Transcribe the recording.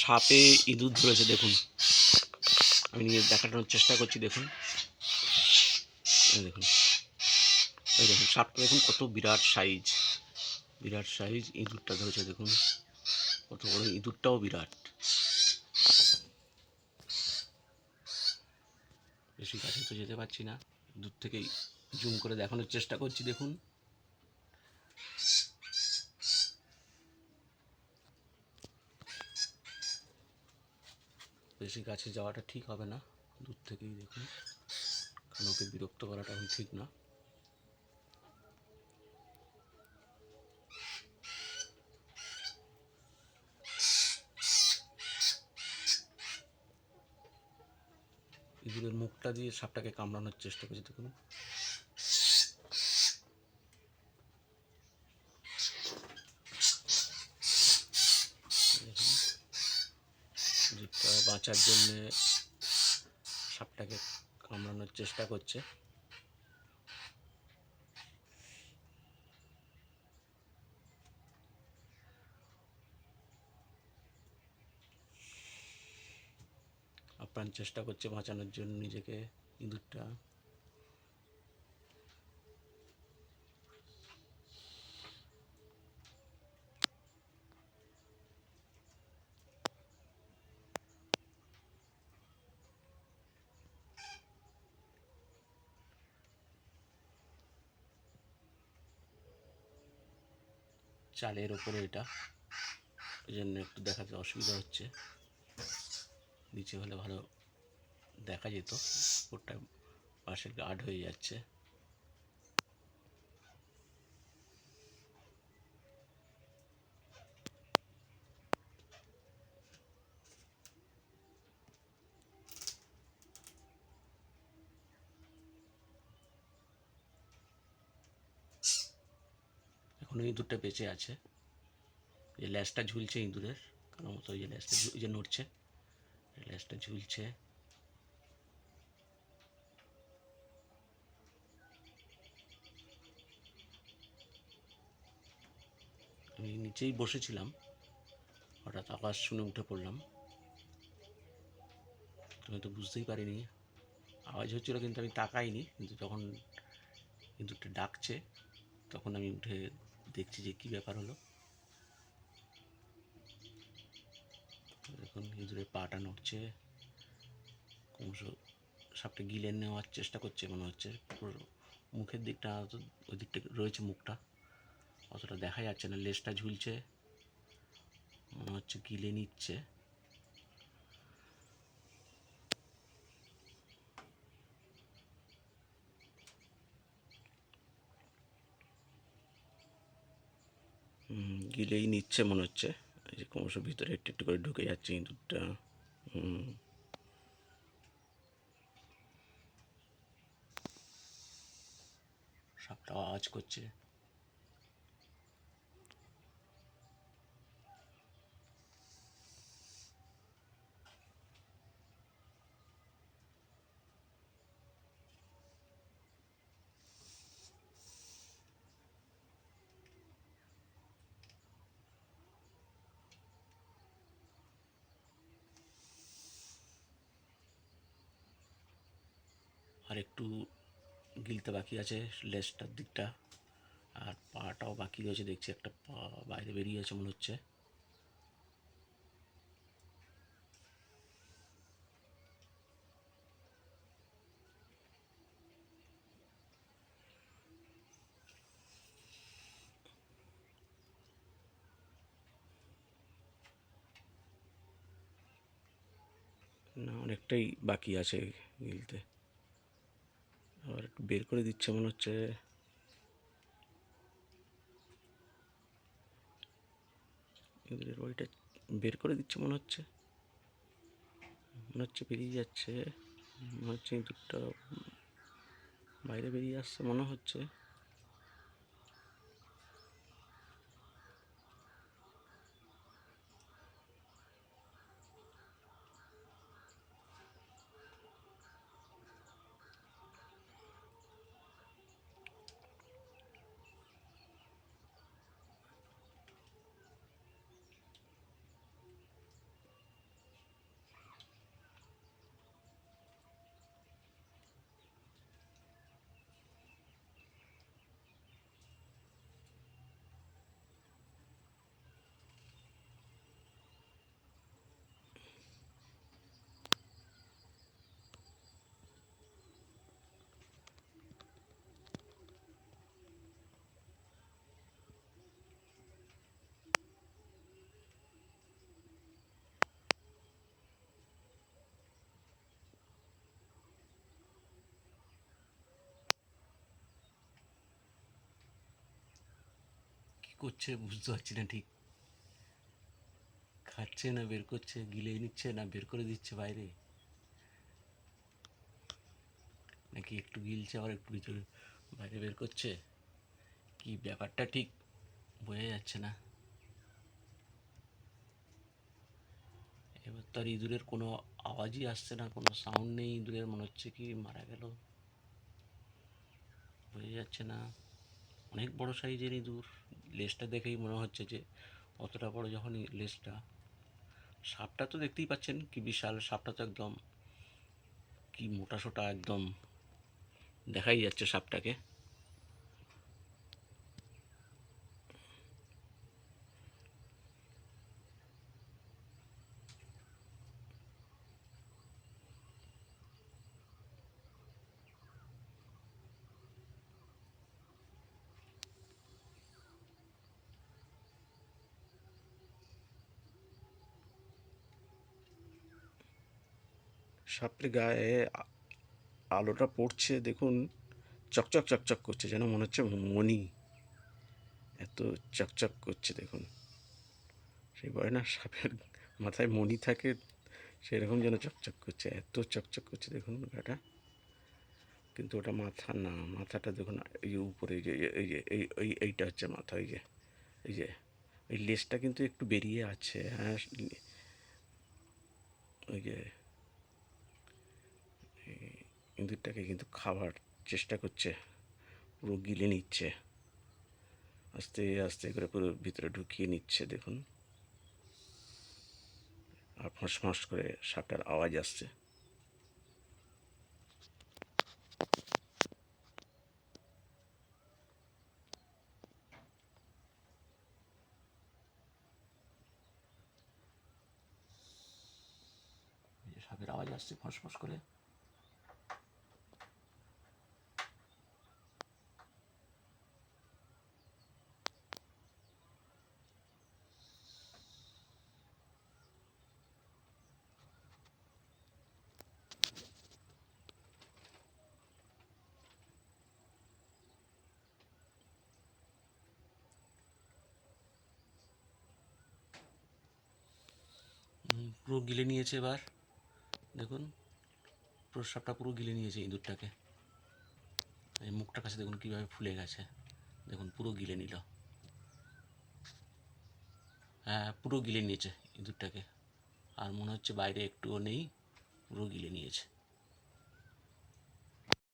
সাপে ইঁদুর ধরেছে দেখুন। আমি নিয়ে দেখানোর চেষ্টা করছি দেখুন। দেখুন, এই দেখুন সাপটা দেখুন কত বিরাট সাইজ, বিরাট সাইজ। ইঁদুরটা ধরেছে দেখুন কত বড়, ইঁদুরটাও বিরাট। বেশি কাছে তো যেতে পারছি না, দূর থেকেই জুম করে দেখানোর চেষ্টা করছি দেখুন। বেশি কাছে যাওয়াটা ঠিক হবে না, দূর থেকেই দেখুন, কারণ ওকে বিরক্ত করাটা এখন ঠিক না। ইঁদুরের মুখটা দিয়ে সাপটাকে কামড়ানোর চেষ্টা করছি দেখুন। জিভটা বাঁচার জন্যে সাপটাকে কামড়ানোর চেষ্টা করছে। আপ্রাণ চেষ্টা করছে বাঁচানোর জন্য নিজেকে ইঁদুরটা। চালের ওপরে এটা, এই জন্য একটু দেখাতে অসুবিধা হচ্ছে। নিচে হলে ভালো দেখা যেত, ওটা পাশে গার্ড হয়ে যাচ্ছে। এখনো ইঁদুরটা বেঁচে আছে, যে ল্যাসটা ঝুলছে ইঁদুরের, কারণ মতো যে ল্যাসটা যে নড়ছে, ল্যাসটা ঝুলছে। আমি নিচেই বসেছিলাম, হঠাৎ আওয়াজ শুনে উঠে পড়লাম। আমি তো বুঝতেই পারিনি আওয়াজ হচ্ছিল, কিন্তু আমি তাকাইনি। কিন্তু যখন ইঁদুরটা ডাকছে তখন আমি উঠে দেখছি যে কী ব্যাপার হলো। দেখুন ইঁদুরের পাটা নড়ছে, ক্রমশ সাপটা গিলে নেওয়ার চেষ্টা করছে মনে হচ্ছে। পুরো মুখের দিকটা, ওই দিকটা রয়েছে মুখটা, অতটা দেখা যাচ্ছে না। লেজটা ঝুলছে, মনে হচ্ছে গিলে নিচ্ছে। গিলেই নিচ্ছে মনে হচ্ছে। এই যে ক্রমশ ভিতরে একটু একটু করে ঢুকে যাচ্ছে ইঁদুরটা। সাপটাও আওয়াজ করছে। আর একটু গিলতে বাকি আছে লেজটার দিকটা, আর পাটাও বাকি রয়েছে। দেখছি একটা পা বাইরে বেরিয়ে আছে মনে হচ্ছে। না, অনেকটাই বাকি আছে গিলতে। আবার একটু বের করে দিচ্ছে মনে হচ্ছে। ইঁদুরের বডিটা বের করে দিচ্ছে মনে হচ্ছে, বেরিয়ে যাচ্ছে। মনে হচ্ছে ইঁদুরটা বাইরে বেরিয়ে আসছে মনে হচ্ছে। করছে বুঝতে পারছি না ঠিক, খাচ্ছে না বের করছে, গিলে নিচ্ছে না বের করে দিচ্ছে বাইরে, নাকি একটু গিলছে আবার একটু ভিতরে বাইরে বের করছে, কি ব্যাপারটা ঠিক বোঝা যাচ্ছে না। এবার তার ইঁদুরের কোনো আওয়াজই আসছে না, কোনো সাউন্ড নেই ইঁদুরের, মনে হচ্ছে কি মারা গেল, বোঝা যাচ্ছে না। অনেক বড় সাইজের ইঁদুর, লেজটা দেখেই মনে হচ্ছে যে অতটা বড় যখন লেজটা। সাপটা তো দেখতেই পাচ্ছেন কি বিশাল, সাপটা তো একদম কি মোটা সোটা, একদম দেখাই যাচ্ছে সাপটাকে। সাপটির গায়ে আলোটা পড়ছে দেখুন, চকচক চকচক করছে, যেন মনে হচ্ছে মণি, এত চকচক করছে দেখুন। সেই বলে না সাপের মাথায় মণি থাকে, সেরকম যেন চকচক করছে, এত চকচক করছে দেখুন গাটা। কিন্তু ওটা মাথা না, মাথাটা দেখুন এই যে উপরে, এই যে এই যে এইটা হচ্ছে মাথা, এই যে এই লেজটা কিন্তু একটু বেরিয়ে আছে, হ্যাঁ। ওই যে ইঁদুরটাকে কিন্তু খাবার চেষ্টা করছে, পুরো গিলে নিচ্ছে, আস্তে আস্তে করে পুরো ভিতরে ঢুকিয়ে নিচ্ছে দেখুন। আর ফস ফস করে সাপটার আওয়াজ আসছে। সাপের আওয়াজ আসছে ফস ফস করে। পুরো গিলে নিয়েছে এবার দেখুন, পুরো সাপটা পুরো গিলে নিয়েছে ইঁদুরটাকে। এই মুখটার কাছে দেখুন কীভাবে ফুলে গেছে, দেখুন পুরো গিলে নিল। হ্যাঁ, পুরো গিলে নিয়েছে ইঁদুরটাকে, আর মনে হচ্ছে বাইরে একটুও নেই, পুরো গিলে নিয়েছে।